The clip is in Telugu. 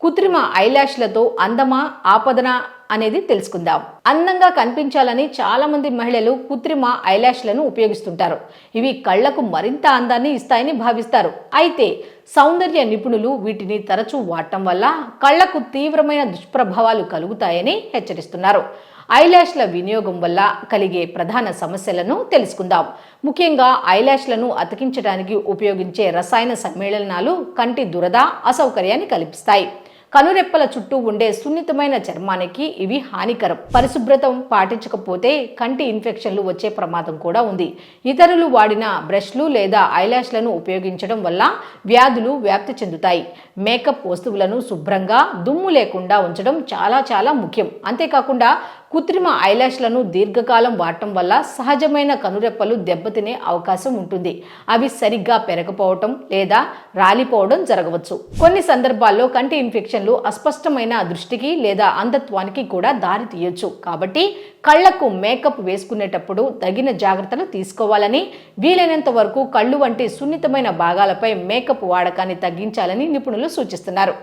కృత్రిమ ఐలాష్లతో అందమా ఆపదనా అనేది తెలుసుకుందాం. అందంగా కనిపించాలని చాలా మంది మహిళలు కృత్రిమ ఐలాష్లను ఉపయోగిస్తుంటారు. ఇవి కళ్లకు మరింత అందాన్ని ఇస్తాయని భావిస్తారు. అయితే సౌందర్య నిపుణులు వీటిని తరచూ వాడటం వల్ల కళ్లకు తీవ్రమైన దుష్ప్రభావాలు కలుగుతాయని హెచ్చరిస్తున్నారు. ఐలాష్ల వినియోగం వల్ల కలిగే ప్రధాన సమస్యలను తెలుసుకుందాం. ముఖ్యంగా ఐలాష్లను అతికించడానికి ఉపయోగించే రసాయన సమ్మేళనాలు కంటి దురద, అసౌకర్యాన్ని కల్పిస్తాయి. కనురెప్పల చుట్టూ ఉండే సున్నితమైన చర్మానికి ఇవి హానికరం. పరిశుభ్రత పాటించకపోతే కంటి ఇన్ఫెక్షన్లు వచ్చే ప్రమాదం కూడా ఉంది. ఇతరులు వాడిన బ్రష్లు లేదా ఐలాష్లను ఉపయోగించడం వల్ల వ్యాధులు వ్యాప్తి చెందుతాయి. మేకప్ వస్తువులను శుభ్రంగా, దుమ్ము లేకుండా ఉంచడం చాలా ముఖ్యం. అంతేకాకుండా కృత్రిమ ఐలాష్లను దీర్ఘకాలం వాడటం వల్ల సహజమైన కనురెప్పలు దెబ్బతినే అవకాశం ఉంటుంది. అవి సరిగ్గా పెరగపోవటం లేదా రాలిపోవడం జరగవచ్చు. కొన్ని సందర్భాల్లో కంటి ఇన్ఫెక్షన్లు అస్పష్టమైన దృష్టికి లేదా అంధత్వానికి కూడా దారి తీయొచ్చు. కాబట్టి కళ్లకు మేకప్ వేసుకునేటప్పుడు తగిన జాగ్రత్తలు తీసుకోవాలని, వీలైనంత వరకు కళ్ళు వంటి సున్నితమైన భాగాలపై మేకప్ వాడకాన్ని తగ్గించాలని నిపుణులు సూచిస్తున్నారు.